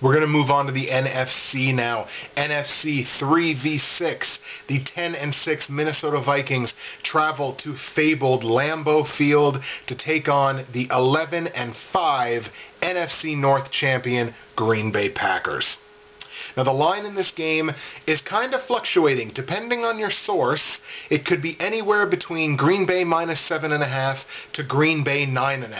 We're going to move on to the NFC now. NFC 3v6. The 10-6 Minnesota Vikings travel to fabled Lambeau Field to take on the 11-5 NFC North champion Green Bay Packers. Now, the line in this game is kind of fluctuating. Depending on your source, it could be anywhere between Green Bay minus 7.5 to Green Bay minus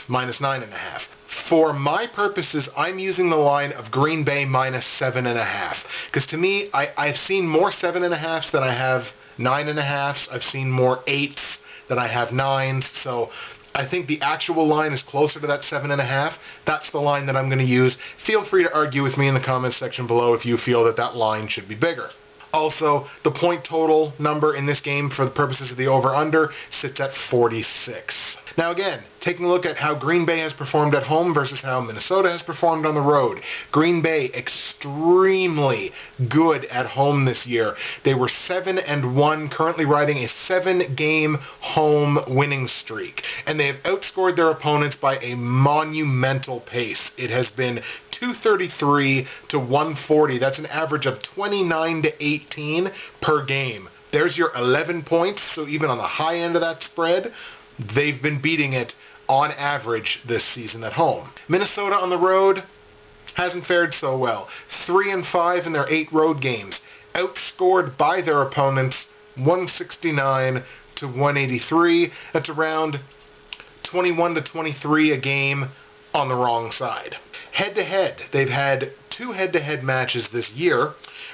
9.5. For my purposes, I'm using the line of Green Bay minus 7.5. Because to me, I've seen more 7.5s than I have 9.5s. I've seen more 8s than I have 9s. So I think the actual line is closer to that 7.5. That's the line that I'm going to use. Feel free to argue with me in the comments section below if you feel that that line should be bigger. Also, the point total number in this game for the purposes of the over-under sits at 46. Now again, taking a look at how Green Bay has performed at home versus how Minnesota has performed on the road. Green Bay extremely good at home this year. They were 7-1, currently riding a 7-game home winning streak. And they have outscored their opponents by a monumental pace. It has been 233 to 140. That's an average of 29 to 18 per game. There's your 11 points, so even on the high end of that spread, they've been beating it on average this season at home. Minnesota on the road hasn't fared so well. 3-5 in their 8 road games. Outscored by their opponents 169 to 183. That's around 21 to 23 a game on the wrong side. Head-to-head, they've had 2 head-to-head matches this year.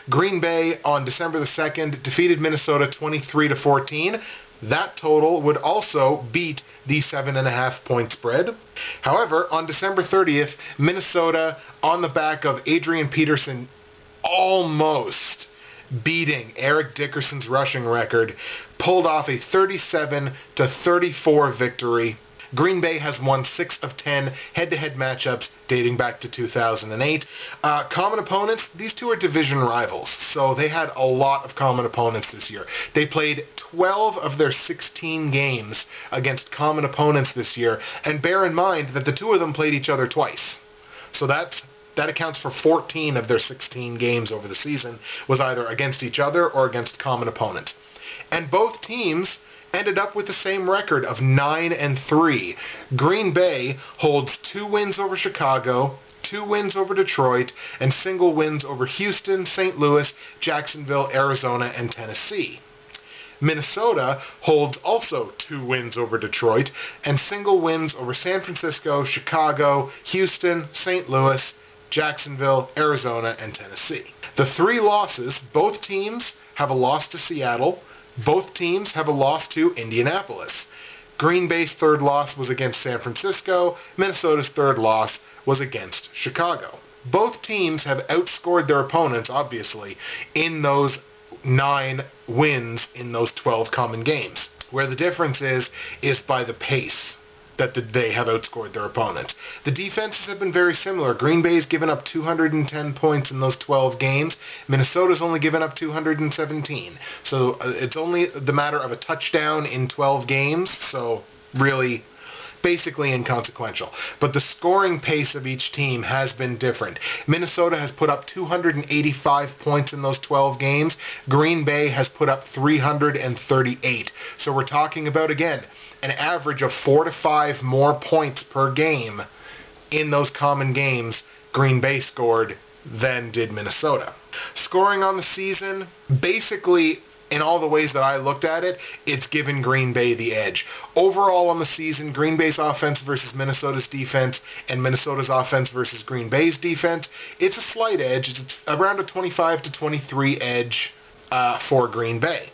Green Bay on December the 2nd defeated Minnesota 23 to 14. That total would also beat the 7.5 point spread. However, on December 30th, Minnesota, on the back of Adrian Peterson almost beating Eric Dickerson's rushing record, pulled off a 37 to 34 victory. Green Bay has won 6 of 10 head-to-head matchups dating back to 2008. Common opponents, these two are division rivals, so they had a lot of common opponents this year. They played 12 of their 16 games against common opponents this year, and bear in mind that the 2 of them played each other twice. So that accounts for 14 of their 16 games over the season was either against each other or against common opponents. And both teams ended up with the same record of 9-3. Green Bay holds 2 wins over Chicago, 2 wins over Detroit, and single wins over Houston, St. Louis, Jacksonville, Arizona, and Tennessee. Minnesota holds also 2 wins over Detroit and single wins over San Francisco, Chicago, Houston, St. Louis, Jacksonville, Arizona, and Tennessee. The 3 losses, both teams have a loss to Seattle. Both teams have a loss to Indianapolis. Green Bay's 3rd loss was against San Francisco. Minnesota's 3rd loss was against Chicago. Both teams have outscored their opponents, obviously, in those 9 wins in those 12 common games. Where the difference is by the pace that they have outscored their opponents. The defenses have been very similar. Green Bay's given up 210 points in those 12 games. Minnesota's only given up 217. So it's only the matter of a touchdown in 12 games. So really basically inconsequential. But the scoring pace of each team has been different. Minnesota has put up 285 points in those 12 games. Green Bay has put up 338. So we're talking about, again, an average of 4 to 5 more points per game in those common games Green Bay scored than did Minnesota. Scoring on the season, basically, in all the ways that I looked at it, it's given Green Bay the edge. Overall on the season, Green Bay's offense versus Minnesota's defense and Minnesota's offense versus Green Bay's defense, it's a slight edge. It's around a 25 to 23 edge for Green Bay.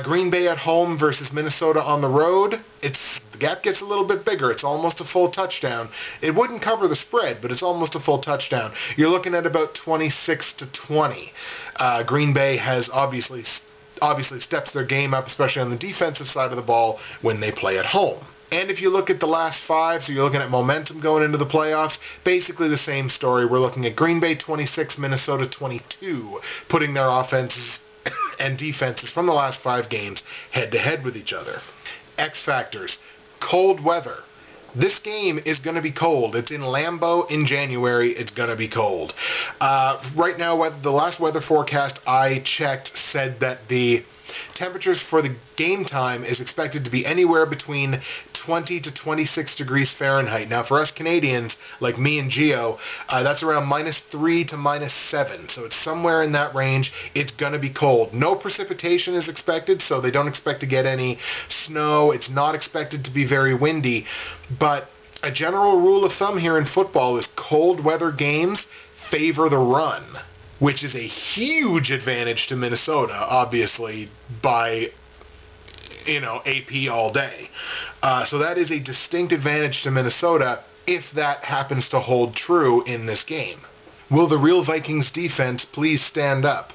Green Bay at home versus Minnesota on the road, the gap gets a little bit bigger. It's almost a full touchdown. It wouldn't cover the spread, but it's almost a full touchdown. You're looking at about 26 to 20. Green Bay has obviously steps their game up, especially on the defensive side of the ball when they play at home. And if you look at the last 5, so you're looking at momentum going into the playoffs, basically the same story. We're looking at Green Bay 26, Minnesota 22, putting their offenses and defenses from the last 5 games head-to-head with each other. X factors: cold weather. This game is going to be cold. It's in Lambeau in January. It's going to be cold. Right now, the last weather forecast I checked said that the temperatures for the game time is expected to be anywhere between 20 to 26 degrees Fahrenheit. Now, for us Canadians, like me and Geo, that's around -3 to -7. So it's somewhere in that range. It's going to be cold. No precipitation is expected, so they don't expect to get any snow. It's not expected to be very windy. But a general rule of thumb here in football is cold weather games favor the run, which is a huge advantage to Minnesota, obviously, by, AP all day. So that is a distinct advantage to Minnesota if that happens to hold true in this game. Will the real Vikings defense please stand up?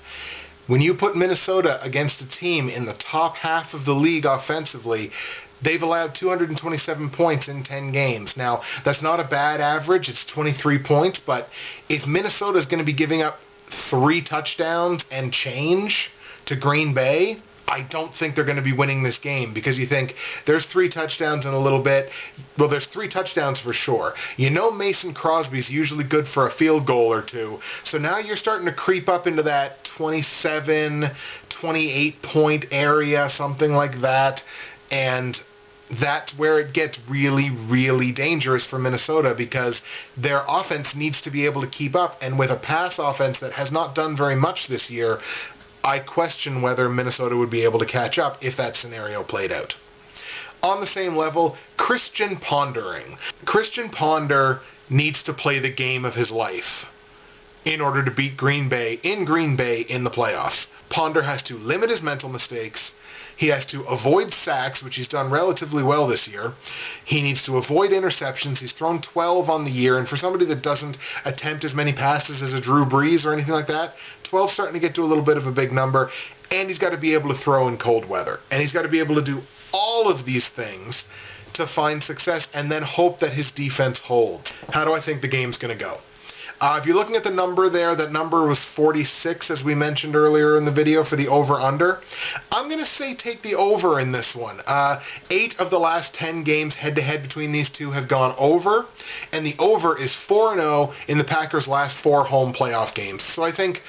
When you put Minnesota against a team in the top half of the league offensively, they've allowed 227 points in 10 games. Now, that's not a bad average. It's 23 points, but if Minnesota is going to be giving up 3 touchdowns and change to Green Bay, I don't think they're going to be winning this game, because you think there's 3 touchdowns in a little bit. Well, there's 3 touchdowns for sure. Mason Crosby's usually good for a field goal or 2. So now you're starting to creep up into that 27, 28 point area, something like that. And that's where it gets really, really dangerous for Minnesota, because their offense needs to be able to keep up. And with a pass offense that has not done very much this year, I question whether Minnesota would be able to catch up if that scenario played out. On the same level, Christian Pondering. Christian Ponder needs to play the game of his life in order to beat Green Bay in the playoffs. Ponder has to limit his mental mistakes. He has to avoid sacks, which he's done relatively well this year. He needs to avoid interceptions. He's thrown 12 on the year, and for somebody that doesn't attempt as many passes as a Drew Brees or anything like that, 12's starting to get to a little bit of a big number, and he's got to be able to throw in cold weather. And he's got to be able to do all of these things to find success and then hope that his defense holds. How do I think the game's going to go? If you're looking at the number there, that number was 46, as we mentioned earlier in the video, for the over-under. I'm going to say take the over in this one. 8 of the last 10 games head-to-head between these two have gone over, and the over is 4-0 in the Packers' last 4 home playoff games. So I think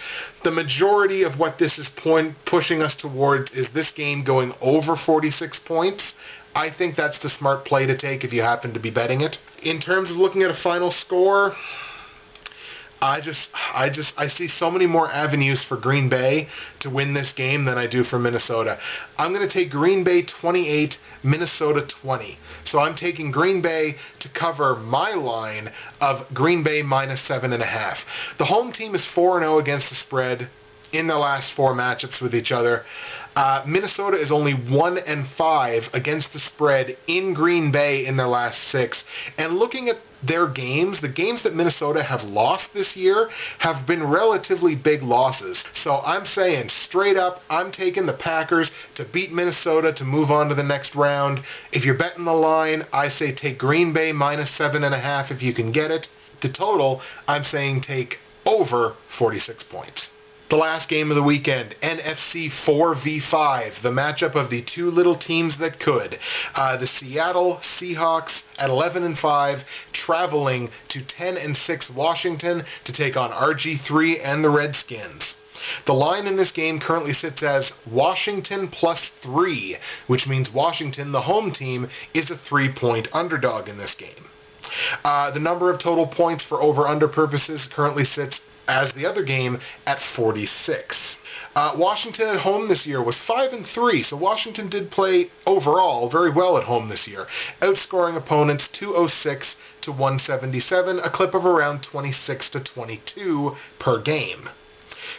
the majority of what this is pushing us towards is this game going over 46 points. I think that's the smart play to take if you happen to be betting it. In terms of looking at a final score, I see so many more avenues for Green Bay to win this game than I do for Minnesota. I'm going to take Green Bay 28, Minnesota 20. So I'm taking Green Bay to cover my line of Green Bay -7.5. The home team is 4-0 against the spread in the last 4 matchups with each other. Minnesota is only 1-5 against the spread in Green Bay in their last 6. And looking at their games, the games that Minnesota have lost this year have been relatively big losses. So I'm saying straight up, I'm taking the Packers to beat Minnesota to move on to the next round. If you're betting the line, I say take Green Bay -7.5 if you can get it. The total, I'm saying take over 46 points. The last game of the weekend, NFC 4v5, the matchup of the 2 little teams that could. The Seattle Seahawks at 11-5, traveling to 10-6 Washington to take on RG3 and the Redskins. The line in this game currently sits as Washington +3, which means Washington, the home team, is a 3-point underdog in this game. The number of total points for over-under purposes currently sits, as the other game, at 46. Washington at home this year was 5-3, so Washington did play overall very well at home this year, outscoring opponents 206 to 177, a clip of around 26 to 22 per game.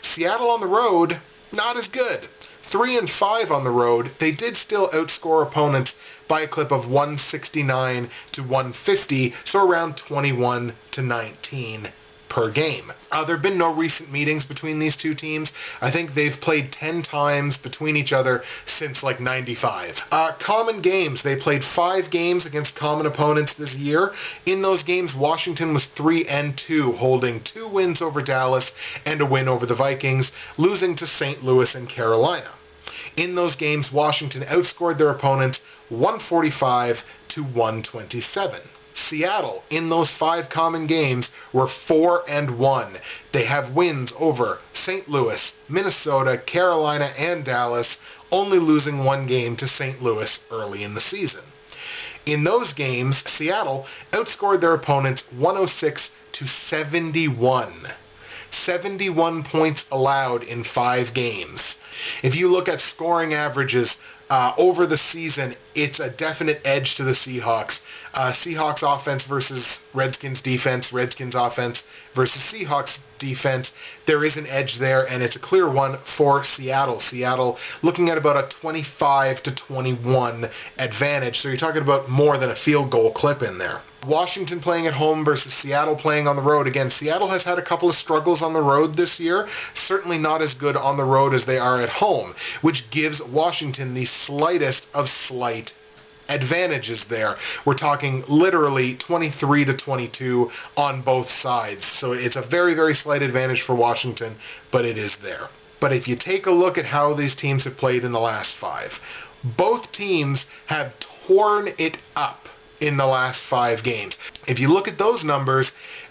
Seattle on the road, not as good. 3-5 on the road, they did still outscore opponents by a clip of 169 to 150, so around 21 to 19 per game. There have been no recent meetings between these two teams. I think they've played 10 times between each other since like 95. Common games. They played 5 games against common opponents this year. In those games, Washington was 3-2, holding 2 wins over Dallas and a win over the Vikings, losing to St. Louis and Carolina. In those games, Washington outscored their opponents 145 to 127. Seattle, in those 5 common games, were 4-1. They have wins over St. Louis, Minnesota, Carolina, and Dallas, only losing 1 game to St. Louis early in the season. In those games, Seattle outscored their opponents 106-71. 71 points allowed in 5 games. If you look at scoring averages over the season, it's a definite edge to the Seahawks. Seahawks offense versus Redskins defense, Redskins offense versus Seahawks defense. There is an edge there, and it's a clear one for Seattle. Seattle looking at about a 25-21 advantage, so you're talking about more than a field goal clip in there. Washington playing at home versus Seattle playing on the road. Again, Seattle has had a couple of struggles on the road this year, certainly not as good on the road as they are at home, which gives Washington the slightest of slight advantages there. We're talking literally 23-22 on both sides. So it's a very, very slight advantage for Washington, but it is there. But if you take a look at how these teams have played in the last 5, both teams have torn it up in the last 5 games. If you look at those numbers,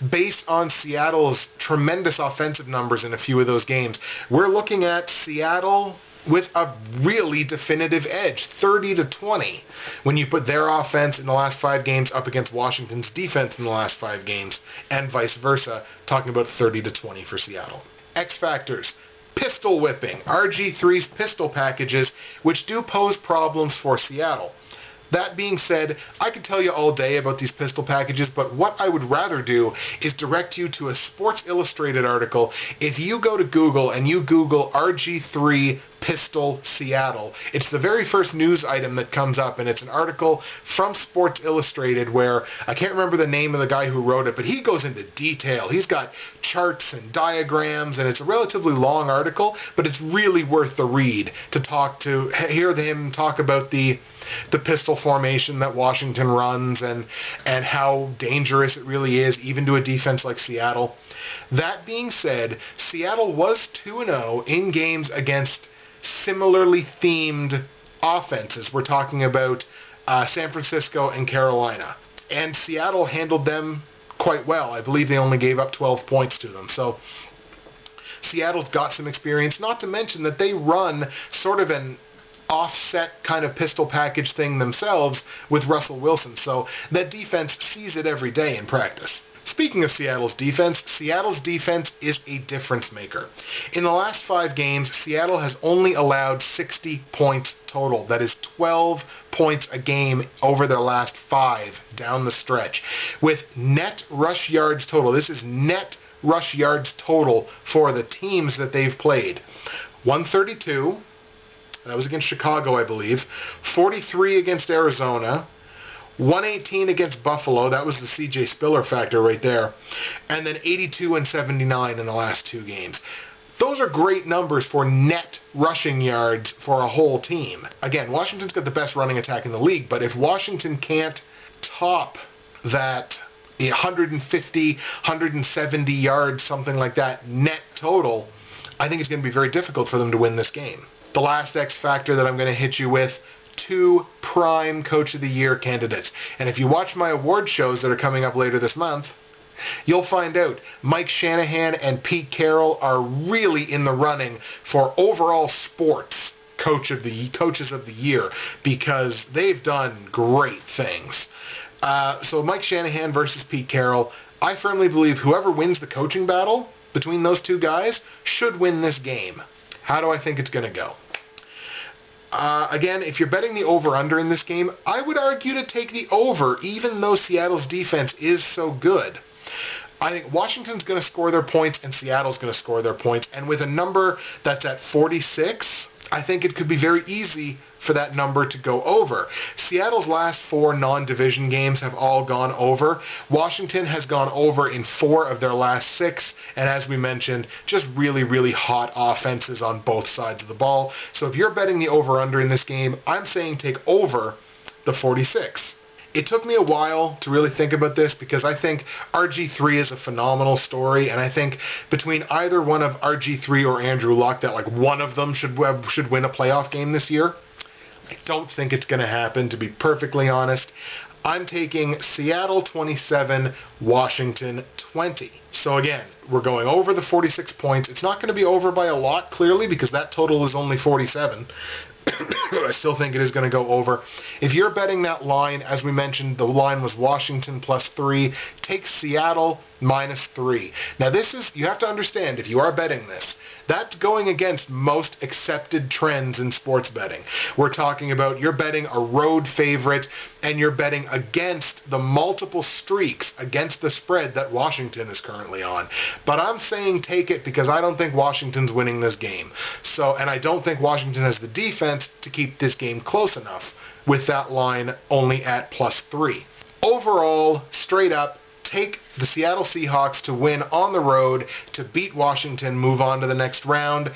based on Seattle's tremendous offensive numbers in a few of those games, we're looking at Seattle with a really definitive edge, 30-20, when you put their offense in the last 5 games up against Washington's defense in the last 5 games, and vice versa, talking about 30-20 for Seattle. X factors: pistol whipping, RG3's pistol packages, which do pose problems for Seattle. That being said, I could tell you all day about these pistol packages, but what I would rather do is direct you to a Sports Illustrated article. If you go to Google and you Google RG3 Pistol Seattle, it's the very first news item that comes up, and it's an article from Sports Illustrated where, I can't remember the name of the guy who wrote it, but he goes into detail. He's got charts and diagrams, and it's a relatively long article, but it's really worth the read to hear him talk about the pistol formation that Washington runs and how dangerous it really is, even to a defense like Seattle. That being said, Seattle was 2-0 in games against similarly themed offenses. We're talking about San Francisco and Carolina. And Seattle handled them quite well. I believe they only gave up 12 points to them. So Seattle's got some experience, not to mention that they run sort of an offset kind of pistol package thing themselves with Russell Wilson. So that defense sees it every day in practice. Speaking of Seattle's defense is a difference maker. In the last 5 games, Seattle has only allowed 60 points total. That is 12 points a game over their last 5 down the stretch. With net rush yards total, this is net rush yards total for the teams that they've played. 132, that was against Chicago, I believe. 43 against Arizona. 118 against Buffalo, that was the C.J. Spiller factor right there, and then 82 and 79 in the last 2 games. Those are great numbers for net rushing yards for a whole team. Again, Washington's got the best running attack in the league, but if Washington can't top that 150, 170 yards, something like that, net total, I think it's going to be very difficult for them to win this game. The last X factor that I'm going to hit you with, 2 prime Coach of the Year candidates. And if you watch my award shows that are coming up later this month, you'll find out Mike Shanahan and Pete Carroll are really in the running for overall sports coaches of the year, because they've done great things. So Mike Shanahan versus Pete Carroll, I firmly believe whoever wins the coaching battle between those 2 guys should win this game. How do I think it's going to go? Again, if you're betting the over-under in this game, I would argue to take the over, even though Seattle's defense is so good. I think Washington's going to score their points and Seattle's going to score their points. And with a number that's at 46, I think it could be very easy for that number to go over. Seattle's last 4 non-division games have all gone over. Washington has gone over in 4 of their last 6, and as we mentioned, just really, really hot offenses on both sides of the ball. So if you're betting the over-under in this game, I'm saying take over the 46. It took me a while to really think about this because I think RG3 is a phenomenal story, and I think between either one of RG3 or Andrew Luck, that like one of them should win a playoff game this year. I don't think it's going to happen, to be perfectly honest. I'm taking Seattle 27, Washington 20. So again, we're going over the 46 points. It's not going to be over by a lot, clearly, because that total is only 47. But I still think it is going to go over. If you're betting that line, as we mentioned, the line was Washington +3. Take Seattle -3. Now this is, you have to understand, if you are betting this, that's going against most accepted trends in sports betting. We're talking about you're betting a road favorite and you're betting against the multiple streaks against the spread that Washington is currently on. But I'm saying take it because I don't think Washington's winning this game. So, and I don't think Washington has the defense to keep this game close enough with that line only at +3. Overall, straight up, take the Seattle Seahawks to win on the road, to beat Washington, move on to the next round.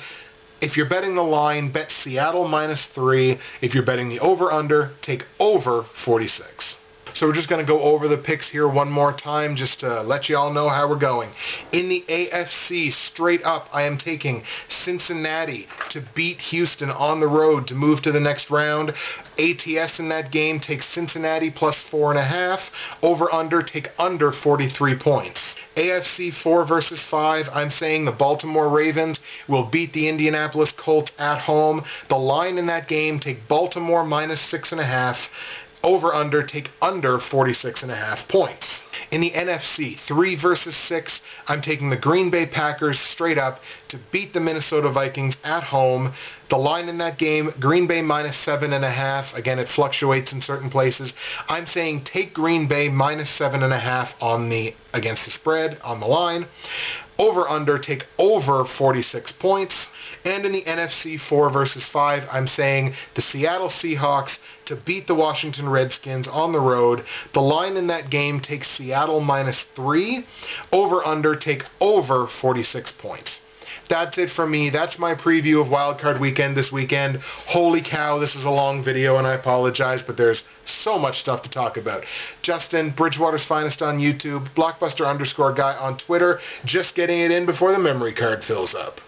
If you're betting the line, bet Seattle -3. If you're betting the over-under, take over 46. So we're just going to go over the picks here one more time just to let you all know how we're going. In the AFC, straight up, I am taking Cincinnati to beat Houston on the road to move to the next round. ATS in that game takes Cincinnati +4.5. Over-under, take under 43 points. AFC 4 versus 5, I'm saying the Baltimore Ravens will beat the Indianapolis Colts at home. The line in that game, take Baltimore -6.5. Over-under, take under 46.5 points. In the NFC, 3 versus 6, I'm taking the Green Bay Packers straight up to beat the Minnesota Vikings at home. The line in that game, Green Bay -7.5. Again, it fluctuates in certain places. I'm saying take Green Bay -7.5 against the spread on the line. Over-under, take over 46 points. And in the NFC 4 versus 5, I'm saying the Seattle Seahawks to beat the Washington Redskins on the road. The line in that game takes Seattle -3. Over-under, take over 46 points. That's it for me. That's my preview of Wildcard Weekend this weekend. Holy cow, this is a long video, and I apologize, but there's so much stuff to talk about. Justin, Bridgewater's Finest on YouTube, Blockbuster_guy on Twitter, just getting it in before the memory card fills up.